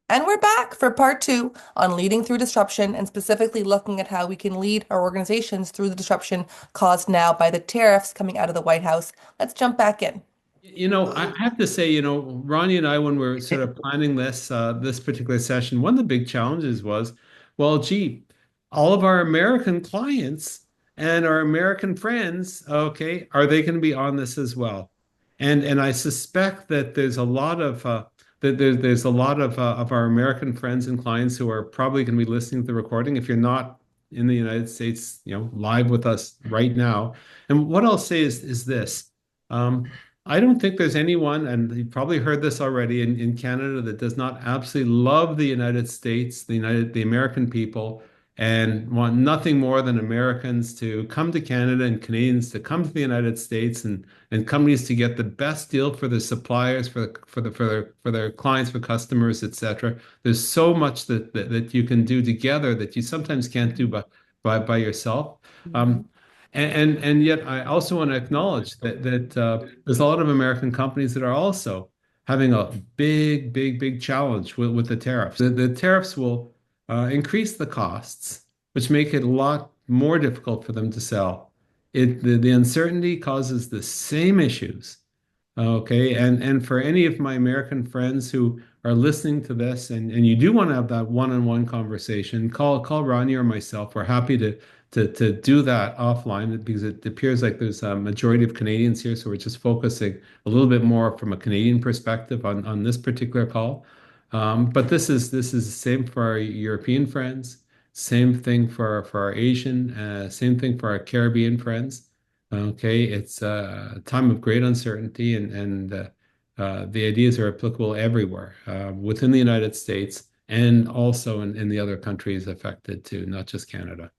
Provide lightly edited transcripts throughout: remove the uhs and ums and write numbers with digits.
And we're back for part two on leading through disruption and specifically looking at how we can lead our organizations through the disruption caused now by the tariffs coming out of the White House. Let's jump back in. I have to say, Ronnie and I, when we are sort of planning this particular session, one of the big challenges was, well, gee, all of our American clients and our American friends, okay, are they going to be on this as well? And I suspect that there's a lot there's a lot of our American friends and clients who are probably going to be listening to the recording. If you're not in the United States, live with us right now. And what I'll say is this. Um, I don't think there's anyone, and you've probably heard this already in Canada, that does not absolutely love the United States, the American people, and want nothing more than Americans to come to Canada and Canadians to come to the United States and companies to get the best deal for their suppliers, for their clients, for customers, etc. There's so much that you can do together that you sometimes can't do by yourself. Um, and yet, I also want to acknowledge that there's a lot of American companies that are also having a big challenge with the tariffs. The tariffs will increase the costs, which make it a lot more difficult for them to sell. The uncertainty causes the same issues. Okay, and for any of my American friends who are listening to this and you do want to have that one-on-one conversation, call Ronnie or myself. We're happy to do that offline because it appears like there's a majority of Canadians here, so we're just focusing a little bit more from a Canadian perspective on this particular call. But this is the same for our European friends, same thing for our Asian, same thing for our Caribbean friends. Okay, it's a time of great uncertainty, and the ideas are applicable everywhere within the United States and also in the other countries affected too, not just Canada.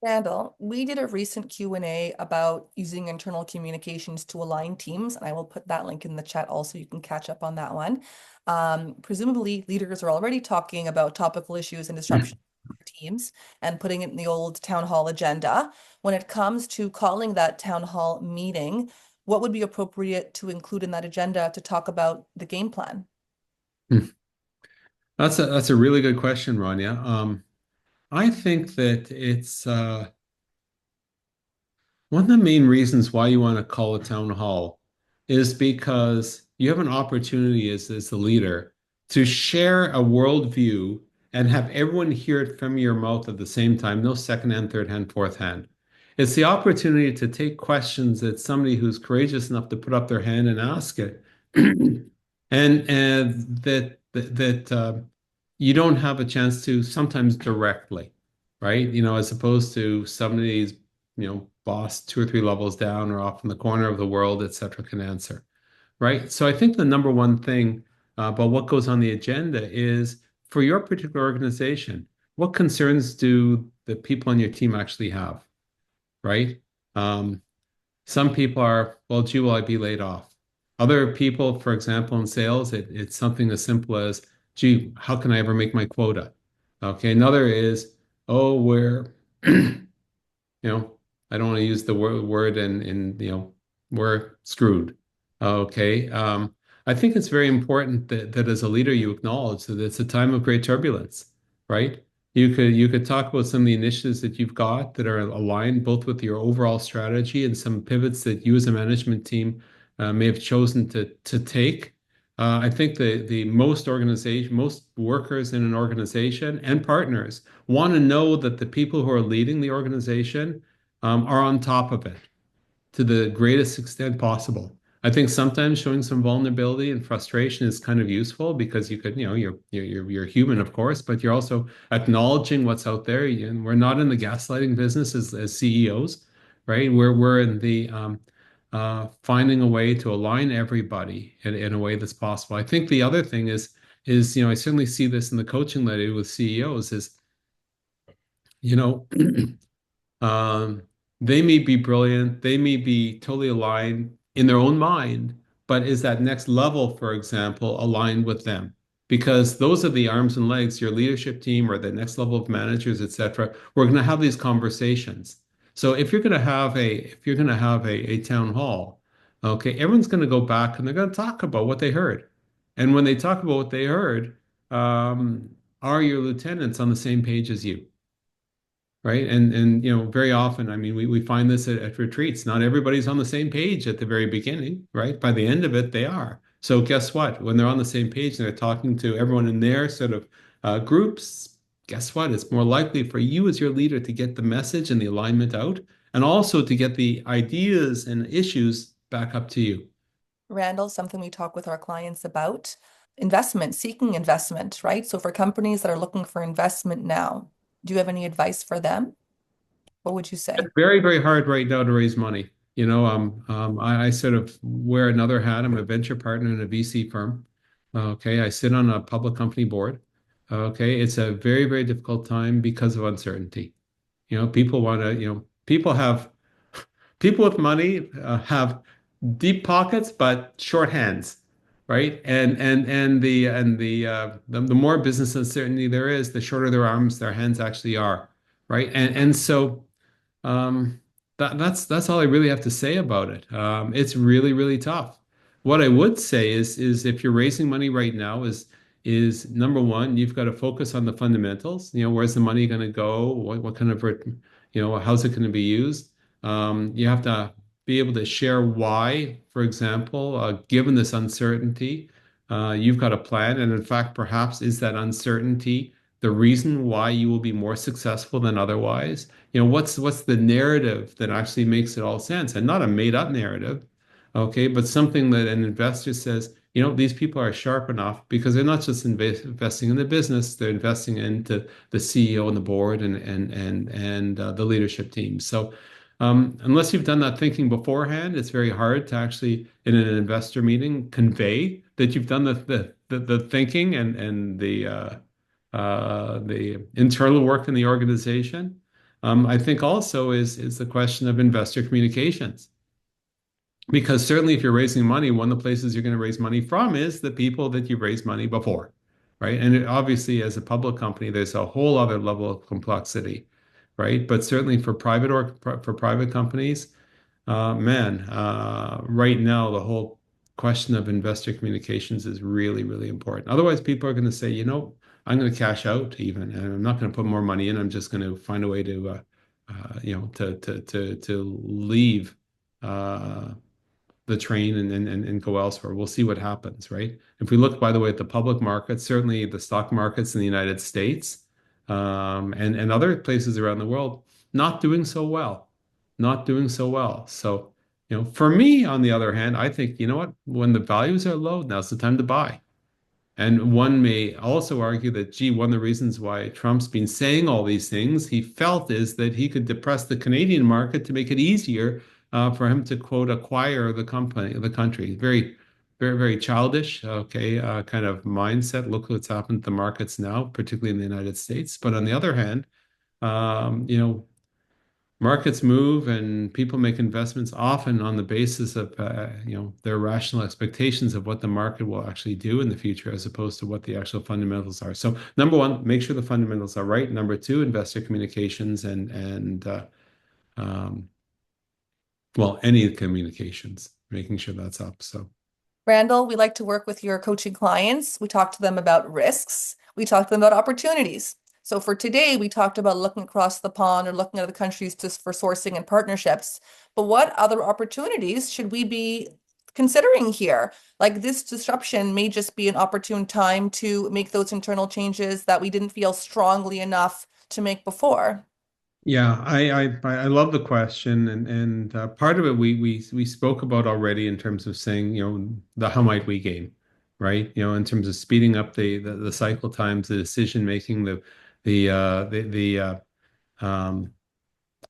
Randall, we did a recent Q&A about using internal communications to align teams, and I will put that link in the chat also. You can catch up on that one. Presumably, leaders are already talking about topical issues and disruption for teams and putting it in the old town hall agenda. When it comes to calling that town hall meeting, what would be appropriate to include in that agenda to talk about the game plan? Hmm. That's a really good question, Rania. I think that it's one of the main reasons why you want to call a town hall is because you have an opportunity as the leader to share a worldview and have everyone hear it from your mouth at the same time, no second hand, third hand, fourth hand. It's the opportunity to take questions that somebody who's courageous enough to put up their hand and ask it, and that you don't have a chance to sometimes directly, right? As opposed to somebody's boss two or three levels down or off in the corner of the world, et cetera, can answer, right? So I think the number one thing about what goes on the agenda is for your particular organization, what concerns do the people on your team actually have, right? Um, some people are, well, gee, will I be laid off? Other people, for example, in sales, it's something as simple as, gee, how can I ever make my quota? Okay, another is, oh, you know, I don't want to use the word and we're screwed. Okay. I think it's very important that as a leader you acknowledge that it's a time of great turbulence, right? You could talk about some of the initiatives that you've got that are aligned both with your overall strategy and some pivots that you as a management team may have chosen to take. I think the most workers in an organization and partners want to know that the people who are leading the organization are on top of it to the greatest extent possible. I think sometimes showing some vulnerability and frustration is kind of useful because you're human, of course, but you're also acknowledging what's out there. And we're not in the gaslighting business as CEOs, right? We're in the finding a way to align everybody in a way that's possible. I think the other thing is I certainly see this in the coaching that I do with CEOs is you know Um, they may be brilliant, they may be totally aligned in their own mind, but is that next level, for example, aligned with them? Because those are the arms and legs, your leadership team or the next level of managers, etc. We're going to have these conversations. So if you're going to have a town hall, okay, everyone's going to go back and they're going to talk about what they heard. And when they talk about what they heard, are your lieutenants on the same page as you? Right. Very often, I mean, we find this at retreats. Not everybody's on the same page at the very beginning, right? By the end of it, they are. So guess what? When they're on the same page and they're talking to everyone in their sort of groups, guess what? It's more likely for you as your leader to get the message and the alignment out, and also to get the ideas and issues back up to you. Randall, something we talk with our clients about, investment, seeking investment, right? So for companies that are looking for investment now, do you have any advice for them? What would you say? Very, very hard right now to raise money. I sort of wear another hat. I'm a venture partner in a VC firm. Okay, I sit on a public company board. Okay, it's a very, very difficult time because of uncertainty. People want to, people with money have deep pockets but short hands, right? The more business uncertainty there is, the shorter their arms, their hands actually are, right? So. That's all I really have to say about it. It's really, really tough. What I would say is if you're raising money right now is number one, you've got to focus on the fundamentals. Where's the money going to go? What kind of, how's it going to be used? You have to be able to share why, for example, given this uncertainty, you've got a plan. And in fact, perhaps is that uncertainty the reason why you will be more successful than otherwise? What's the narrative that actually makes it all sense, and not a made up narrative, okay, but something that an investor says, these people are sharp enough because they're not just investing in the business, they're investing into the CEO and the board and the leadership team. So unless you've done that thinking beforehand, it's very hard to actually, in an investor meeting, convey that you've done the thinking and the internal work in the organization. I think also is the question of investor communications. Because certainly if you're raising money, one of the places you're going to raise money from is the people that you've raised money before, right? Obviously, as a public company, there's a whole other level of complexity, right? But certainly for private companies, right now the whole question of investor communications is really, really important. Otherwise, people are going to say, I'm going to cash out even, and I'm not going to put more money in. I'm just going to find a way to, to leave the train and go elsewhere. We'll see what happens, right? If we look, by the way, at the public markets, certainly the stock markets in the United States, and other places around the world, not doing so well, not doing so well. So, for me, on the other hand, I think, you know what? When the values are low, now's the time to buy. And one may also argue that, gee, one of the reasons why Trump's been saying all these things, he felt is that he could depress the Canadian market to make it easier for him to, quote, acquire the country. Very, very, very childish, okay, kind of mindset. Look what's happened to the markets now, particularly in the United States. But on the other hand, you know, markets move and people make investments often on the basis of their rational expectations of what the market will actually do in the future as opposed to what the actual fundamentals are. So number one, make sure the fundamentals are right. Number two, investor communications and um, well, any communications, making sure that's up. So Randall, we like to work with your coaching clients. We talk to them about risks. We talk to them about opportunities. So for today, we talked about looking across the pond or looking at other countries just for sourcing and partnerships. But what other opportunities should we be considering here? Like this disruption may just be an opportune time to make those internal changes that we didn't feel strongly enough to make before. yeah, I love the question, and part of it we spoke about already in terms of saying, the how might we game, right? In terms of speeding up the cycle times, the decision making, the um,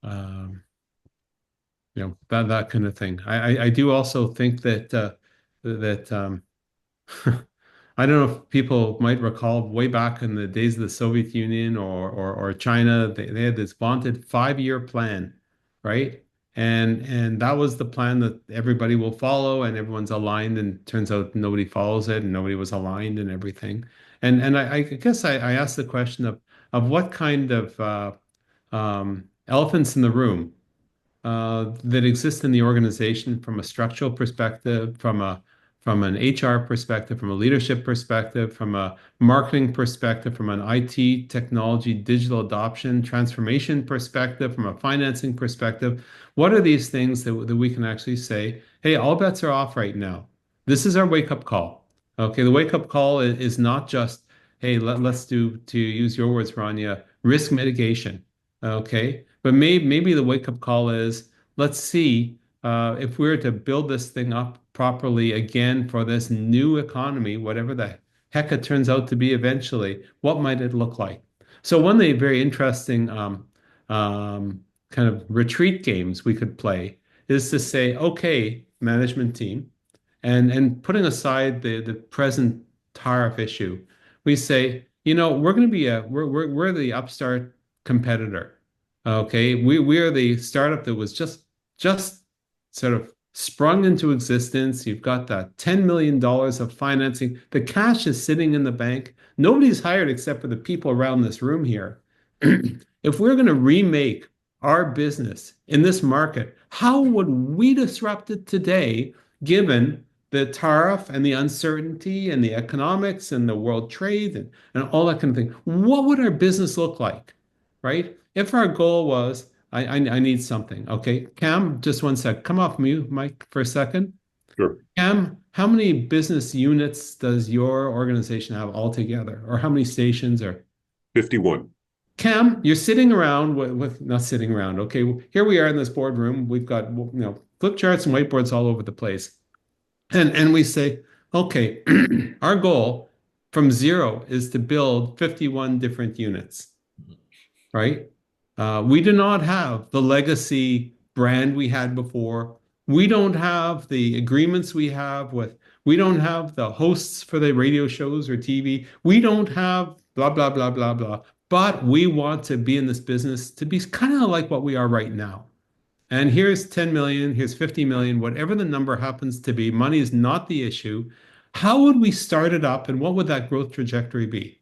um, that kind of thing. I do also think that I don't know if people might recall way back in the days of the Soviet Union or China, they had this vaunted 5-year plan, right? And that was the plan that everybody will follow and everyone's aligned, and turns out nobody follows it and nobody was aligned and everything. And I guess I asked the question of what kind of elephants in the room that exist in the organization from a structural perspective, from an HR perspective, from a leadership perspective, from a marketing perspective, from an IT, technology, digital adoption, transformation perspective, from a financing perspective. What are these things that we can actually say, hey, all bets are off right now? This is our wake-up call. Okay, the wake-up call is not just, hey, let's do, to use your words, Rania, risk mitigation. Okay, but maybe the wake-up call is, let's see if we were to build this thing up properly again for this new economy, whatever the heck it turns out to be eventually, what might it look like? So one of the very interesting kind of retreat games we could play is to say, okay, management team, and putting aside the present tariff issue, we say, we're going to be we're the upstart competitor. Okay, we are the startup that was just sort of sprung into existence. You've got that $10 million of financing. The cash is sitting in the bank. Nobody's hired except for the people around this room here. If we're going to remake our business in this market, how would we disrupt it today, given the tariff and the uncertainty and the economics and the world trade and all that kind of thing? What would our business look like, right? If our goal was, I need something. Okay, Cam, just one sec. Come off mute, Mike, for a second. Sure. Cam, how many business units does your organization have altogether, or how many stations? Or 51. Cam, you're sitting around with not sitting around. Okay, here we are in this boardroom. We've got flip charts and whiteboards all over the place, and we say, okay, our goal from zero is to build 51 different units, right? We do not have the legacy brand we had before. We don't have the agreements we don't have the hosts for the radio shows or TV. We don't have blah, blah, blah, blah, blah. But we want to be in this business to be kind of like what we are right now. And here's 10 million, here's 50 million, whatever the number happens to be. Money is not the issue. How would we start it up and what would that growth trajectory be?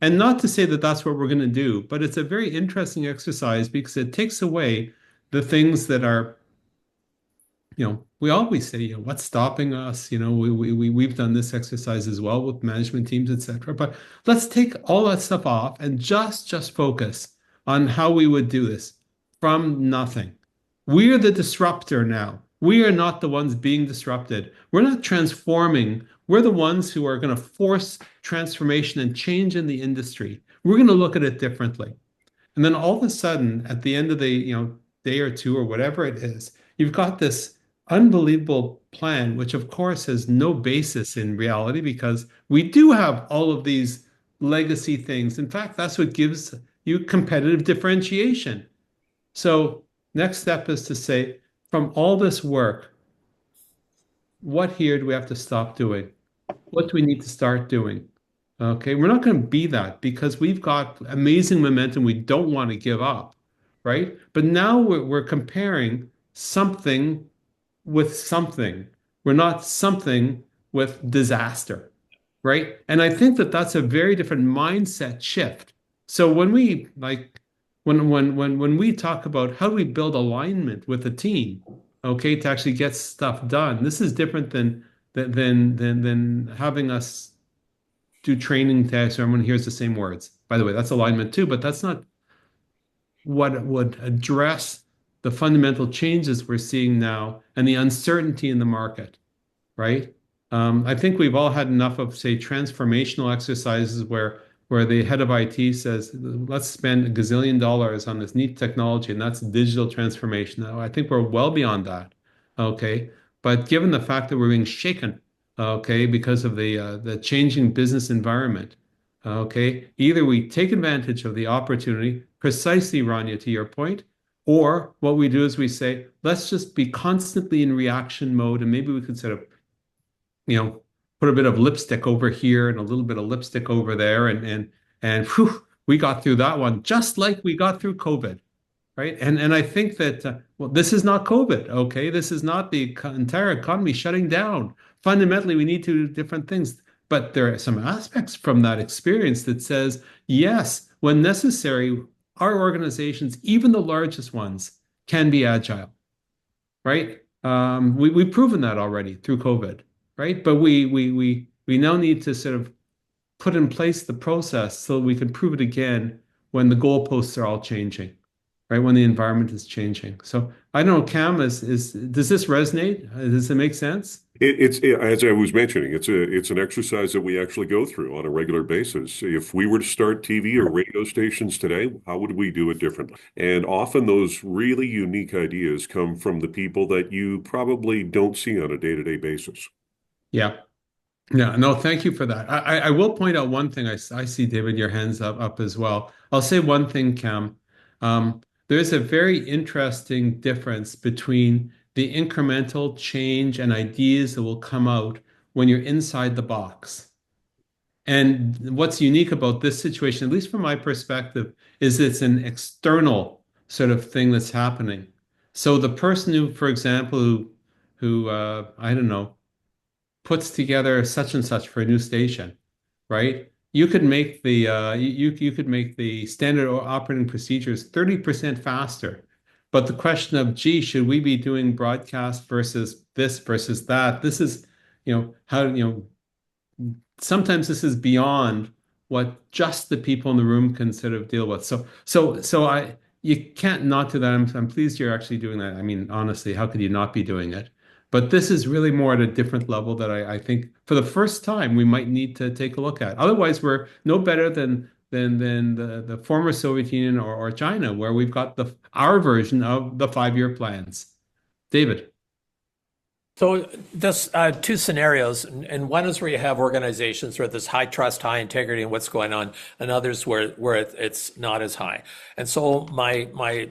And not to say that that's what we're going to do, but it's a very interesting exercise because it takes away the things that are, we always say, what's stopping us? We've done this exercise as well with management teams, etc. But let's take all that stuff off and just focus on how we would do this from nothing. We are the disruptor now. We are not the ones being disrupted. We're not transforming. We're the ones who are going to force transformation and change in the industry. We're going to look at it differently. And then all of a sudden, at the end of the day or two or whatever it is, you've got this unbelievable plan, which of course has no basis in reality because we do have all of these legacy things. In fact, that's what gives you competitive differentiation. So next step is to say, from all this work, what here do we have to stop doing? What do we need to start doing? Okay, we're not going to be that because we've got amazing momentum we don't want to give up, right? But now we're comparing something with something. We're not something with disaster, right? And I think that that's a very different mindset shift. So when we when we talk about how do we build alignment with a team, okay, to actually get stuff done, this is different than having us do training tests or everyone hears the same words. By the way, that's alignment too, but that's not what would address the fundamental changes we're seeing now and the uncertainty in the market, right? I think we've all had enough of, say, transformational exercises where the head of IT says, let's spend a gazillion dollars on this neat technology, and that's digital transformation. Now, I think we're well beyond that, okay? But given the fact that we're being shaken, okay, because of the changing business environment, okay, either we take advantage of the opportunity, precisely, Rania, to your point, or what we do is we say, let's just be constantly in reaction mode, and maybe we could sort of, put a bit of lipstick over here and a little bit of lipstick over there, and whew, we got through that one just like we got through COVID, right? And I think that well, this is not COVID, okay? This is not the entire economy shutting down. Fundamentally, we need to do different things, but there are some aspects from that experience that says, yes, when necessary, our organizations, even the largest ones, can be agile, right? We've proven that already through COVID, right? But we now need to sort of put in place the process so we can prove it again when the goalposts are all changing, right? When the environment is changing. So I don't know, Cam, does this resonate? Does it make sense? As I was mentioning, it's an exercise that we actually go through on a regular basis. If we were to start TV or radio stations today, how would we do it differently? And often those really unique ideas come from the people that you probably don't see on a day-to-day basis. Yeah. Yeah, no, thank you for that. I will point out one thing. I see, David, your hands up as well. I'll say one thing, Cam. There's a very interesting difference between the incremental change and ideas that will come out when you're inside the box. And what's unique about this situation, at least from my perspective, is it's an external sort of thing that's happening. So the person who, for example, who I don't know, puts together such and such for a new station, right? You could make the you could make the standard operating procedures 30% faster. But the question of, gee, should we be doing broadcast versus this versus that? This is, how, sometimes this is beyond what just the people in the room can sort of deal with. So you can't not do that. I'm pleased you're actually doing that. I mean, honestly, how could you not be doing it? But this is really more at a different level that I think for the first time we might need to take a look at. Otherwise, we're no better than the former Soviet Union or China, where we've got our version of the 5-year plans. David. So there's two scenarios, and one is where you have organizations where there's high trust, high integrity in what's going on, and others where it's not as high. And so my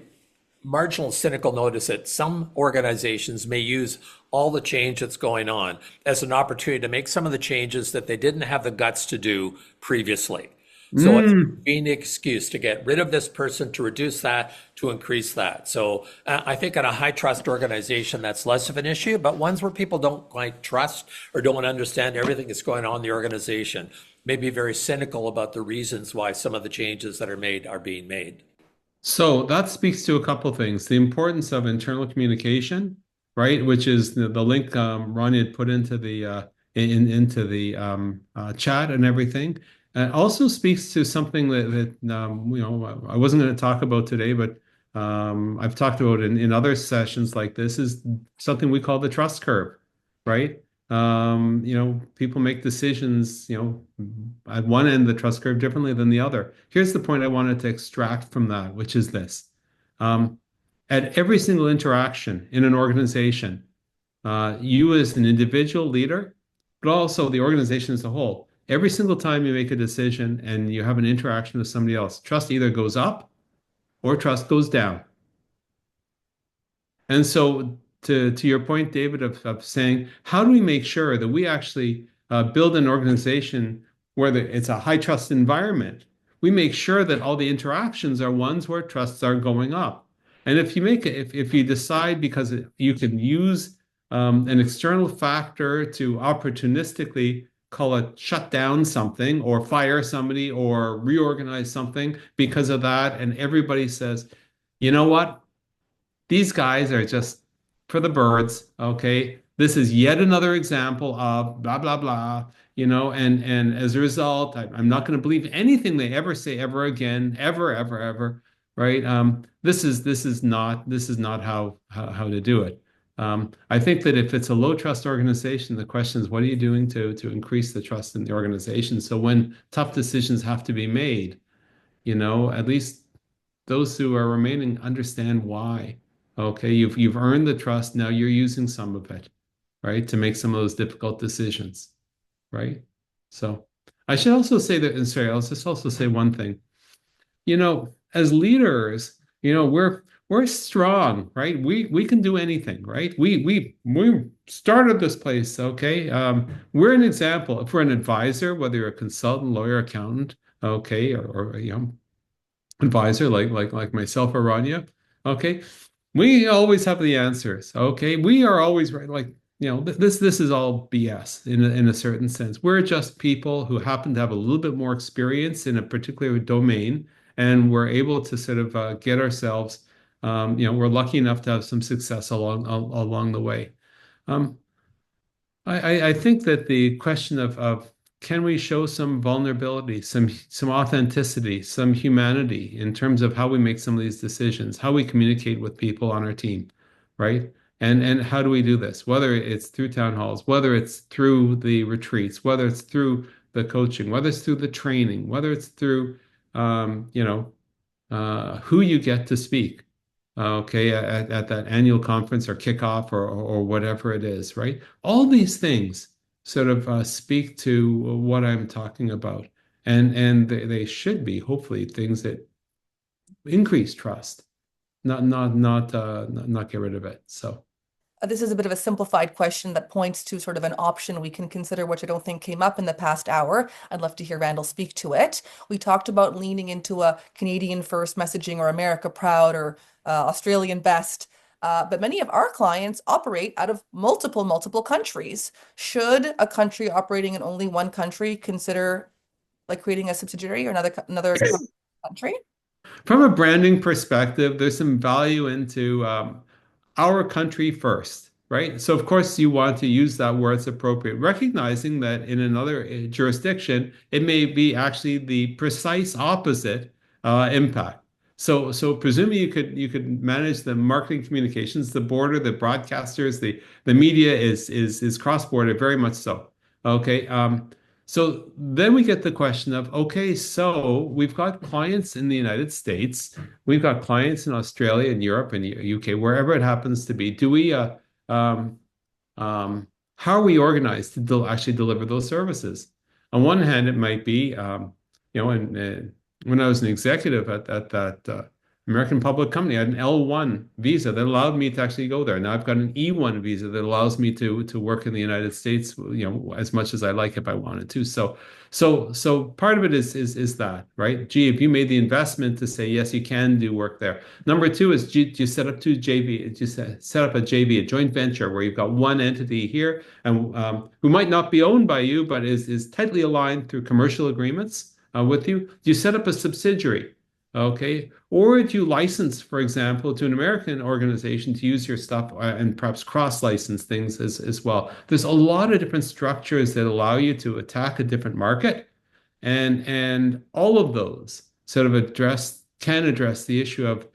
marginal cynical note is that some organizations may use all the change that's going on as an opportunity to make some of the changes that they didn't have the guts to do previously. So it's being the excuse to get rid of this person, to reduce that, to increase that. So I think in a high trust organization, that's less of an issue, but ones where people don't quite trust or don't understand everything that's going on in the organization may be very cynical about the reasons why some of the changes that are made are being made. So that speaks to a couple of things. The importance of internal communication, right? Which is the link Ronnie had put into the into the chat and everything. Also speaks to something that I wasn't going to talk about today, but I've talked about in other sessions like this, is something we call the trust curve, right? People make decisions, at one end of the trust curve differently than the other. Here's the point I wanted to extract from that, which is this. At every single interaction in an organization, you as an individual leader, but also the organization as a whole, every single time you make a decision and you have an interaction with somebody else, trust either goes up or trust goes down. And so to your point, David, of saying, how do we make sure that we actually build an organization where it's a high trust environment? We make sure that all the interactions are ones where trusts are going up. And if you decide, because you can use an external factor to opportunistically call it shut down something or fire somebody or reorganize something because of that, and everybody says, you know what? These guys are just for the birds, okay? This is yet another example of blah, blah, blah, and as a result, I'm not going to believe anything they ever say ever again, ever, ever, ever, right? This is not how to do it. I think that if it's a low trust organization, the question is, what are you doing to increase the trust in the organization? So when tough decisions have to be made, at least those who are remaining understand why. Okay, you've earned the trust. Now you're using some of it, right, to make some of those difficult decisions, right? So I should also say that, and sorry, I'll just also say one thing. As leaders, we're strong, right? We can do anything, right? We started this place, okay? We're an example. If we're an advisor, whether you're a consultant, lawyer, accountant, okay, or advisor like myself or Rania, okay, we always have the answers, okay? We are always right, like this is all BS in a certain sense. We're just people who happen to have a little bit more experience in a particular domain, and we're able to sort of get ourselves we're lucky enough to have some success along the way. Um, I think that the question of can we show some vulnerability, some authenticity, some humanity in terms of how we make some of these decisions, how we communicate with people on our team, right? And how do we do this? Whether it's through town halls, whether it's through the retreats, whether it's through the coaching, whether it's through the training, whether it's through who you get to speak, okay, at that annual conference or kickoff or whatever it is, right? All these things sort of speak to what I'm talking about, and they should be hopefully things that increase trust, not get rid of it. So. This is a bit of a simplified question that points to sort of an option we can consider, which I don't think came up in the past hour. I'd love to hear Randall speak to it. We talked about leaning into a Canadian first messaging or America proud or Australian best. But many of our clients operate out of multiple countries. Should a country operating in only one country consider like creating a subsidiary or another country? From a branding perspective, there's some value into our country first, right? So, of course, you want to use that where it's appropriate, recognizing that in another jurisdiction, it may be actually the precise opposite impact. So presumably you could manage the marketing communications, the border, the broadcasters, the media is cross-border, very much so. Okay. So then we get the question of, okay, so we've got clients in the United States, we've got clients in Australia and Europe and UK, wherever it happens to be. Do we, um, how are we organized to actually deliver those services? On one hand, it might be, and when I was an executive at that American public company, I had an L1 visa that allowed me to actually go there. Now I've got an E1 visa that allows me to work in the United States, as much as I like if I wanted to. So part of it is that, right? Gee, if you made the investment to say yes, you can do work there. Number two is do you set up set up a JV, a joint venture, where you've got one entity here and who might not be owned by you, but is tightly aligned through commercial agreements with you. Do you set up a subsidiary? Okay. Or do you license, for example, to an American organization to use your stuff and perhaps cross-license things as well? There's a lot of different structures that allow you to attack a different market. And all of those sort of can address the issue of,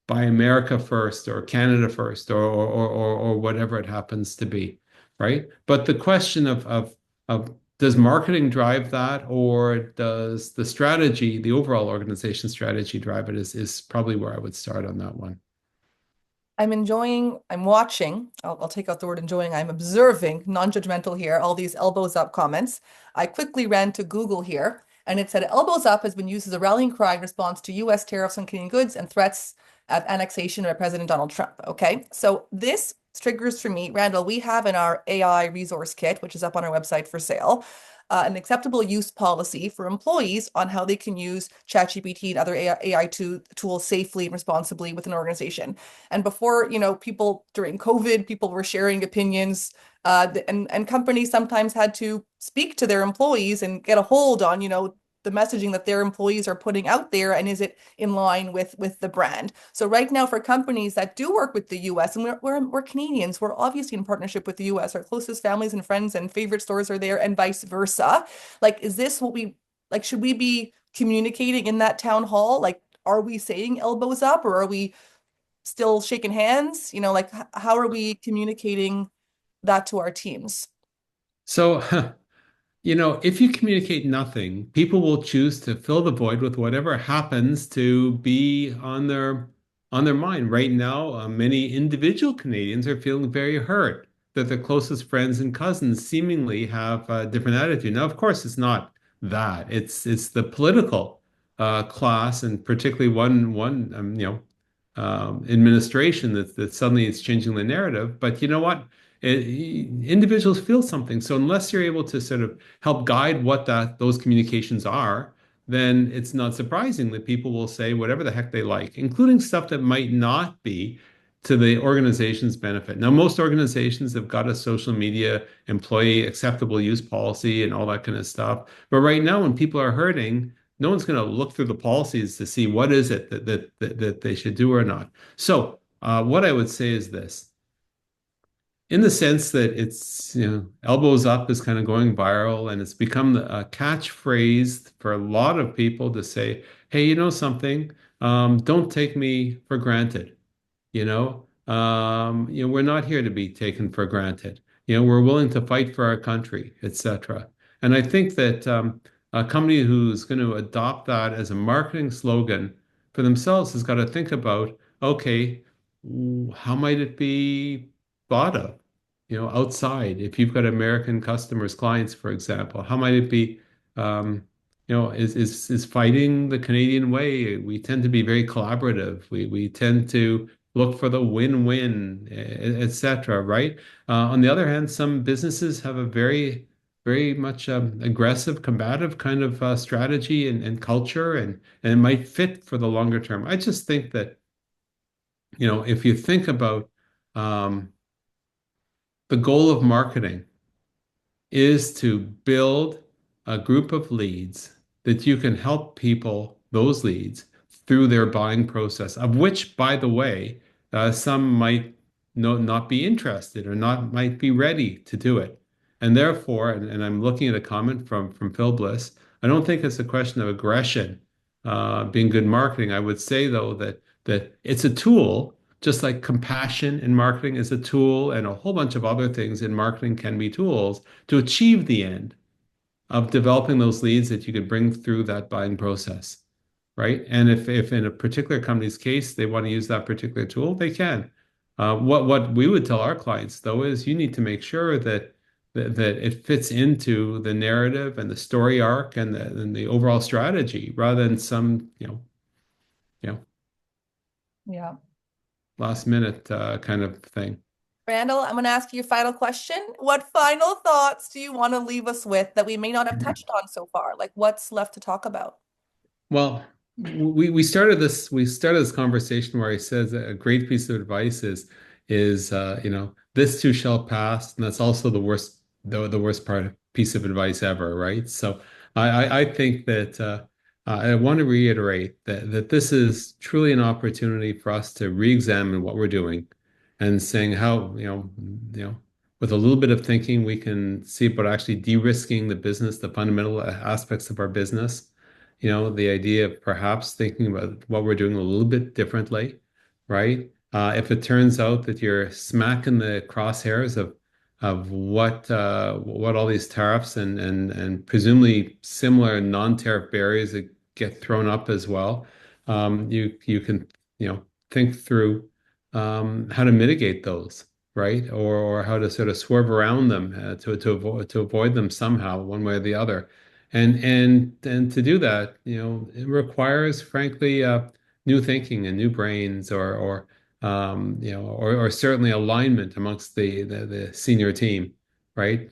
buy America first or Canada first or whatever it happens to be, right? But the question of does marketing drive that, or does the strategy, the overall organization strategy, drive it? Is probably where I would start on that one. I'm watching, I'll take out the word enjoying, I'm observing, non-judgmental here, all these elbows up comments. I quickly ran to Google here, and it said elbows up has been used as a rallying cry in response to US tariffs on Canadian goods and threats of annexation by President Donald Trump. Okay, so this triggers for me, Randall, we have in our AI resource kit, which is up on our website for sale, an acceptable use policy for employees on how they can use ChatGPT and other AI tools safely and responsibly with an organization. And before, people during COVID, people were sharing opinions, and companies sometimes had to speak to their employees and get a hold on, the messaging that their employees are putting out there, and is it in line with the brand? So right now, for companies that do work with the US, and we're Canadians, we're obviously in partnership with the US. Our closest families and friends and favorite stores are there, and vice versa. Like, is this what we like? Should we be communicating in that town hall? Like, are we saying elbows up, or are we still shaking hands? Like, how are we communicating that to our teams? So, if you communicate nothing, people will choose to fill the void with whatever happens to be on their mind. Right now, many individual Canadians are feeling very hurt that their closest friends and cousins seemingly have a different attitude. Now, of course, it's not that. It's the political class, and particularly one administration that suddenly it's changing the narrative. But you know what? Individuals feel something. So unless you're able to sort of help guide what those communications are, then it's not surprising that people will say whatever the heck they like, including stuff that might not be to the organization's benefit. Now, most organizations have got a social media employee acceptable use policy and all that kind of stuff. But right now, when people are hurting, No one's going to look through the policies to see what is it that they should do or not. So what I would say is this. In the sense that it's, elbows up is kind of going viral and it's become a catchphrase for a lot of people to say, hey, you know something, don't take me for granted. We're not here to be taken for granted. We're willing to fight for our country, etc. And I think that a company who's going to adopt that as a marketing slogan for themselves has got to think about, okay, how might it be thought of, outside? If you've got American customers, clients, for example, how might it be, um, is fighting the Canadian way? We tend to be very collaborative. We tend to look for the win-win, etc. Right? On the other hand, some businesses have a very, very much aggressive, combative kind of strategy and culture, and it might fit for the longer term. I just think that, if you think about um, the goal of marketing is to build a group of leads that you can help people, those leads, through their buying process, of which, by the way, some might not be interested or not might be ready to do it. And therefore, and I'm looking at a comment from Phil Bliss, I don't think it's a question of aggression being good marketing. I would say, though, that it's a tool, just like compassion in marketing is a tool, and a whole bunch of other things in marketing can be tools to achieve the end of developing those leads that you could bring through that buying process, right? And if in a particular company's case they want to use that particular tool, they can. What we would tell our clients, though, is you need to make sure that it fits into the narrative and the story arc and the overall strategy, rather than some you know Yeah. last minute kind of thing. Randall, I'm going to ask you a final question. What final thoughts do you want to leave us with that we may not have touched on so far? Like, what's left to talk about? Well, we started this conversation where he says that a great piece of advice is this too shall pass, and that's also the worst piece of advice ever, right? So I think that I want to reiterate that this is truly an opportunity for us to re-examine what we're doing and saying how, with a little bit of thinking, we can see about actually de-risking the business, the fundamental aspects of our business. The idea of perhaps thinking about what we're doing a little bit differently, right? If it turns out that you're smacking the crosshairs of what all these tariffs and presumably similar non-tariff barriers that get thrown up as well, you can think through how to mitigate those, right? Or how to sort of swerve around them to avoid them somehow, one way or the other. And to do that, it requires, frankly, new thinking and new brains, or certainly alignment amongst the senior team, right?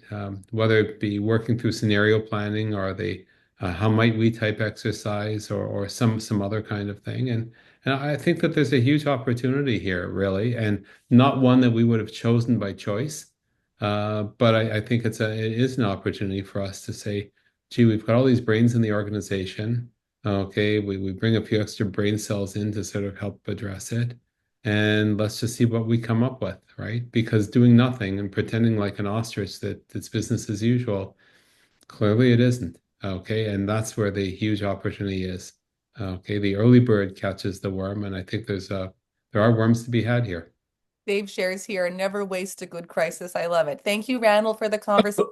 Whether it be working through scenario planning or the how might we type exercise, or some other kind of thing. And I think that there's a huge opportunity here, really, and not one that we would have chosen by choice. But I think it is an opportunity for us to say, gee, we've got all these brains in the organization. Okay, we bring a few extra brain cells in to sort of help address it. And let's just see what we come up with, right? Because doing nothing and pretending like an ostrich that it's business as usual, clearly it isn't. Okay, and that's where the huge opportunity is. Okay, the early bird catches the worm, and I think there are worms to be had here. Dave shares here, never waste a good crisis. I love it. Thank you, Randall, for the conversation.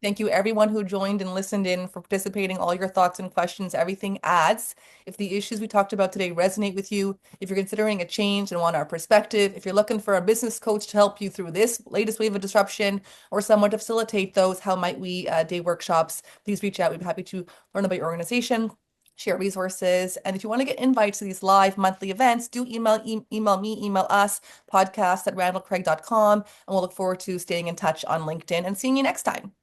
Thank you, everyone who joined and listened in, for participating, all your thoughts and questions. Everything adds. If the issues we talked about today resonate with you, if you're considering a change and want our perspective, if you're looking for a business coach to help you through this latest wave of disruption, or someone to facilitate those How Might We Day workshops, please reach out. We'd be happy to learn about your organization, share resources. And if you want to get invites to these live monthly events, do email me, email us, podcast@randallcraig.com. And we'll look forward to staying in touch on LinkedIn and seeing you next time.